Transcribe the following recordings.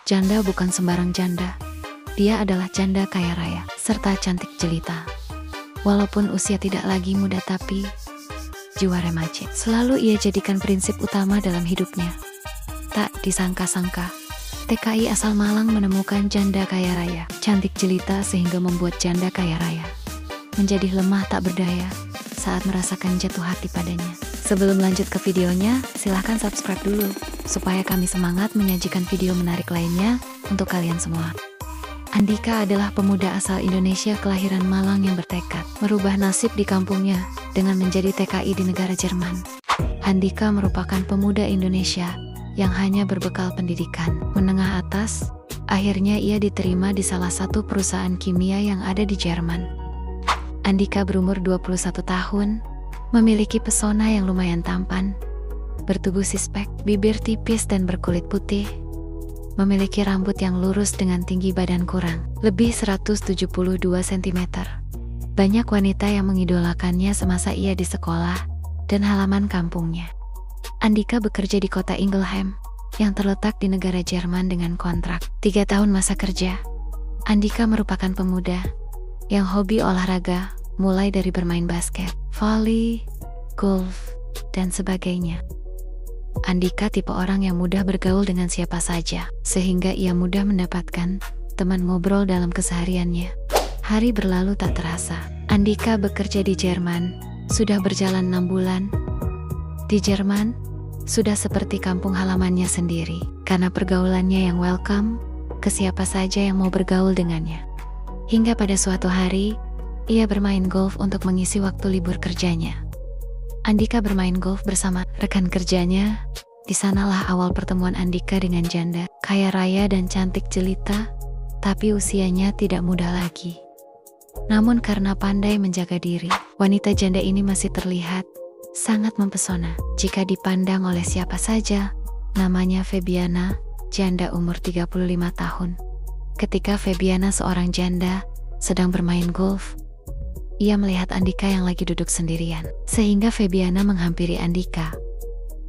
Janda bukan sembarang janda. Dia adalah janda kaya raya, serta cantik jelita. Walaupun usia tidak lagi muda tapi jiwa remaja selalu ia jadikan prinsip utama dalam hidupnya. Tak disangka-sangka, TKI asal Malang menemukan janda kaya raya, cantik jelita sehingga membuat janda kaya raya menjadi lemah tak berdaya saat merasakan jatuh hati padanya. Sebelum lanjut ke videonya, silahkan subscribe dulu, supaya kami semangat menyajikan video menarik lainnya untuk kalian semua. Andika adalah pemuda asal Indonesia kelahiran Malang yang bertekad merubah nasib di kampungnya dengan menjadi TKI di negara Jerman. Andika merupakan pemuda Indonesia yang hanya berbekal pendidikan menengah atas. Akhirnya ia diterima di salah satu perusahaan kimia yang ada di Jerman. Andika berumur 21 tahun, memiliki pesona yang lumayan tampan, bertubuh sispek, bibir tipis dan berkulit putih, memiliki rambut yang lurus dengan tinggi badan kurang lebih 172 cm. Banyak wanita yang mengidolakannya semasa ia di sekolah dan halaman kampungnya. Andika bekerja di kota Ingelheim yang terletak di negara Jerman dengan kontrak 3 tahun masa kerja. Andika merupakan pemuda yang hobi olahraga, mulai dari bermain basket, volley, golf, dan sebagainya. Andika tipe orang yang mudah bergaul dengan siapa saja, sehingga ia mudah mendapatkan teman ngobrol dalam kesehariannya. Hari berlalu tak terasa. Andika bekerja di Jerman, sudah berjalan 6 bulan. Di Jerman, sudah seperti kampung halamannya sendiri, karena pergaulannya yang welcome ke siapa saja yang mau bergaul dengannya. Hingga pada suatu hari, ia bermain golf untuk mengisi waktu libur kerjanya. Andika bermain golf bersama rekan kerjanya. Di sanalah awal pertemuan Andika dengan janda kaya raya dan cantik jelita, tapi usianya tidak muda lagi. Namun karena pandai menjaga diri, wanita janda ini masih terlihat sangat mempesona jika dipandang oleh siapa saja. Namanya Febiana, janda umur 35 tahun. Ketika Febiana, seorang janda, sedang bermain golf, ia melihat Andika yang lagi duduk sendirian, sehingga Febiana menghampiri Andika.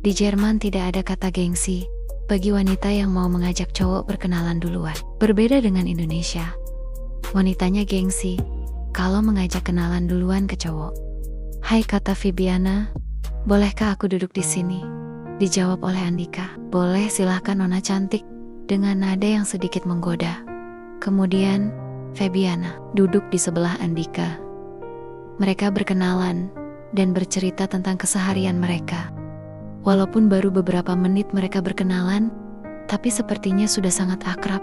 Di Jerman tidak ada kata gengsi bagi wanita yang mau mengajak cowok berkenalan duluan. Berbeda dengan Indonesia, wanitanya gengsi kalau mengajak kenalan duluan ke cowok. "Hai," kata Febiana, "bolehkah aku duduk di sini?" Dijawab oleh Andika, "Boleh, silahkan nona cantik," dengan nada yang sedikit menggoda. Kemudian, Febiana duduk di sebelah Andika. Mereka berkenalan dan bercerita tentang keseharian mereka. Walaupun baru beberapa menit mereka berkenalan, tapi sepertinya sudah sangat akrab.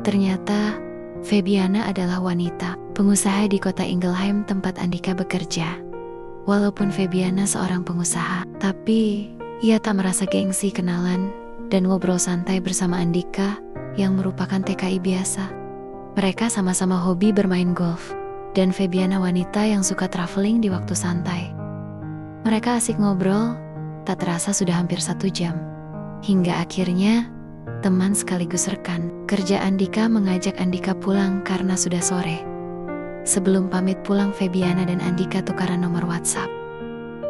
Ternyata, Febiana adalah wanita pengusaha di kota Ingelheim tempat Andika bekerja. Walaupun Febiana seorang pengusaha, tapi ia tak merasa gengsi kenalan dan ngobrol santai bersama Andika yang merupakan TKI biasa. Mereka sama-sama hobi bermain golf, dan Febiana wanita yang suka traveling di waktu santai. Mereka asik ngobrol, tak terasa sudah hampir 1 jam. Hingga akhirnya, teman sekaligus rekan kerja Andika mengajak Andika pulang karena sudah sore. Sebelum pamit pulang, Febiana dan Andika tukaran nomor WhatsApp.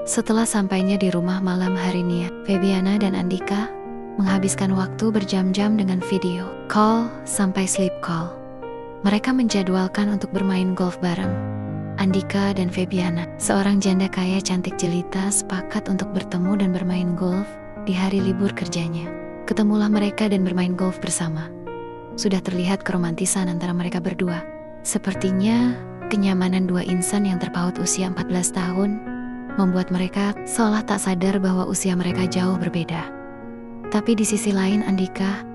Setelah sampainya di rumah malam harinya, Febiana dan Andika menghabiskan waktu berjam-jam dengan video call sampai sleep call. Mereka menjadwalkan untuk bermain golf bareng. Andika dan Febiana, seorang janda kaya cantik jelita, sepakat untuk bertemu dan bermain golf di hari libur kerjanya. Ketemulah mereka dan bermain golf bersama. Sudah terlihat keromantisan antara mereka berdua. Sepertinya kenyamanan dua insan yang terpaut usia 14 tahun membuat mereka seolah tak sadar bahwa usia mereka jauh berbeda. Tapi di sisi lain, Andika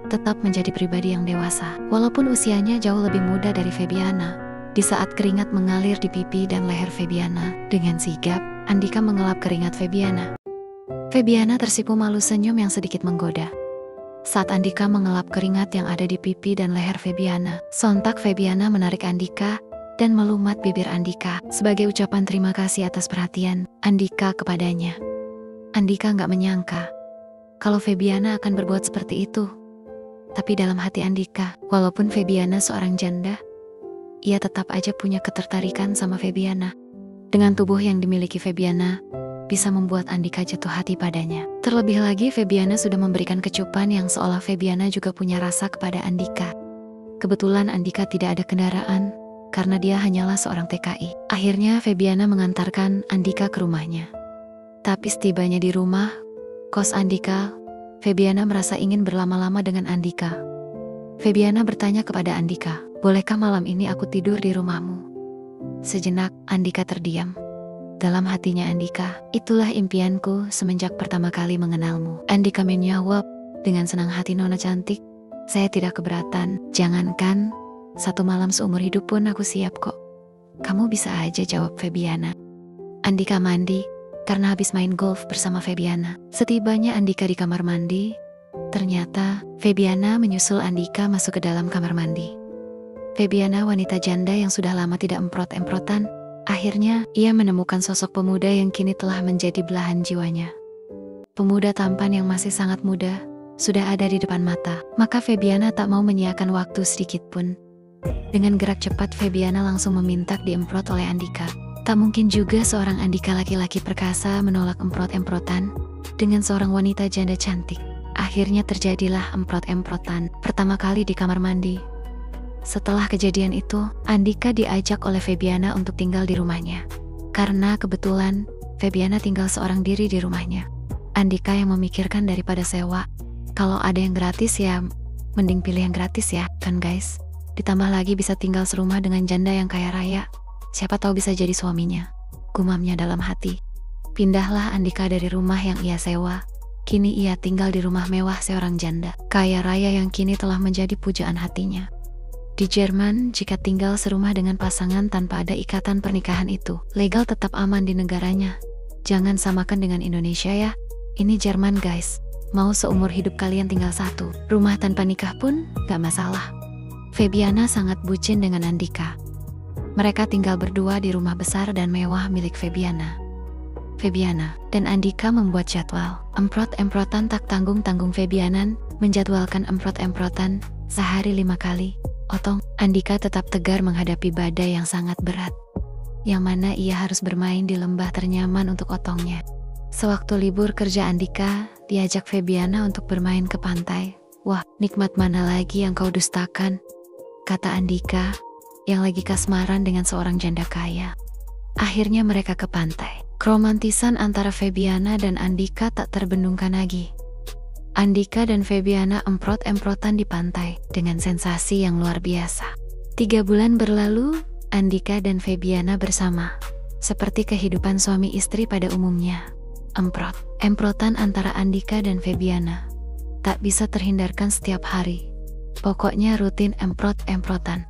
tetap menjadi pribadi yang dewasa. Walaupun usianya jauh lebih muda dari Febiana, di saat keringat mengalir di pipi dan leher Febiana, dengan sigap, Andika mengelap keringat Febiana. Febiana tersipu malu senyum yang sedikit menggoda. Saat Andika mengelap keringat yang ada di pipi dan leher Febiana, sontak Febiana menarik Andika dan melumat bibir Andika sebagai ucapan terima kasih atas perhatian Andika kepadanya. Andika nggak menyangka kalau Febiana akan berbuat seperti itu. Tapi dalam hati Andika, walaupun Febiana seorang janda, ia tetap aja punya ketertarikan sama Febiana. Dengan tubuh yang dimiliki Febiana, bisa membuat Andika jatuh hati padanya. Terlebih lagi Febiana sudah memberikan kecupan yang seolah Febiana juga punya rasa kepada Andika. Kebetulan Andika tidak ada kendaraan, karena dia hanyalah seorang TKI. Akhirnya Febiana mengantarkan Andika ke rumahnya. Tapi setibanya di rumah, kos Andika, Febiana merasa ingin berlama-lama dengan Andika. Febiana bertanya kepada Andika, "Bolehkah malam ini aku tidur di rumahmu?" Sejenak, Andika terdiam. Dalam hatinya Andika, "Itulah impianku semenjak pertama kali mengenalmu." Andika menjawab, "Dengan senang hati Nona cantik, saya tidak keberatan. Jangankan, 1 malam seumur hidup pun aku siap kok." "Kamu bisa aja," jawab Febiana. Andika mandi, karena habis main golf bersama Febiana. Setibanya Andika di kamar mandi, ternyata Febiana menyusul Andika masuk ke dalam kamar mandi. Febiana wanita janda yang sudah lama tidak emprot-emprotan. Akhirnya, ia menemukan sosok pemuda yang kini telah menjadi belahan jiwanya. Pemuda tampan yang masih sangat muda, sudah ada di depan mata. Maka Febiana tak mau menyiakan waktu sedikit pun. Dengan gerak cepat, Febiana langsung meminta diemprot oleh Andika. Tak mungkin juga seorang Andika laki-laki perkasa menolak emprot-emprotan dengan seorang wanita janda cantik. Akhirnya terjadilah emprot-emprotan pertama kali di kamar mandi. Setelah kejadian itu, Andika diajak oleh Febiana untuk tinggal di rumahnya. Karena kebetulan, Febiana tinggal seorang diri di rumahnya. Andika yang memikirkan daripada sewa. Kalau ada yang gratis ya, mending pilih yang gratis ya, kan guys? Ditambah lagi bisa tinggal serumah dengan janda yang kaya raya. Siapa tahu bisa jadi suaminya. Gumamnya dalam hati. Pindahlah Andika dari rumah yang ia sewa. Kini ia tinggal di rumah mewah seorang janda kaya raya yang kini telah menjadi pujaan hatinya. Di Jerman, jika tinggal serumah dengan pasangan tanpa ada ikatan pernikahan itu legal, tetap aman di negaranya. Jangan samakan dengan Indonesia ya. Ini Jerman guys. Mau seumur hidup kalian tinggal satu rumah tanpa nikah pun gak masalah. Febiana sangat bucin dengan Andika. Mereka tinggal berdua di rumah besar dan mewah milik Febiana. Febiana dan Andika membuat jadwal emprot-emprotan tak tanggung-tanggung. Febiana menjadwalkan emprot-emprotan sehari 5 kali. Otong, Andika tetap tegar menghadapi badai yang sangat berat, yang mana ia harus bermain di lembah ternyaman untuk otongnya. Sewaktu libur kerja, Andika diajak Febiana untuk bermain ke pantai. "Wah, nikmat mana lagi yang kau dustakan?" kata Andika, yang lagi kasmaran dengan seorang janda kaya. Akhirnya mereka ke pantai. Keromantisan antara Febiana dan Andika tak terbendungkan lagi. Andika dan Febiana emprot-emprotan di pantai dengan sensasi yang luar biasa. 3 bulan berlalu, Andika dan Febiana bersama. Seperti kehidupan suami istri pada umumnya. Emprotan antara Andika dan Febiana tak bisa terhindarkan setiap hari. Pokoknya rutin emprot-emprotan.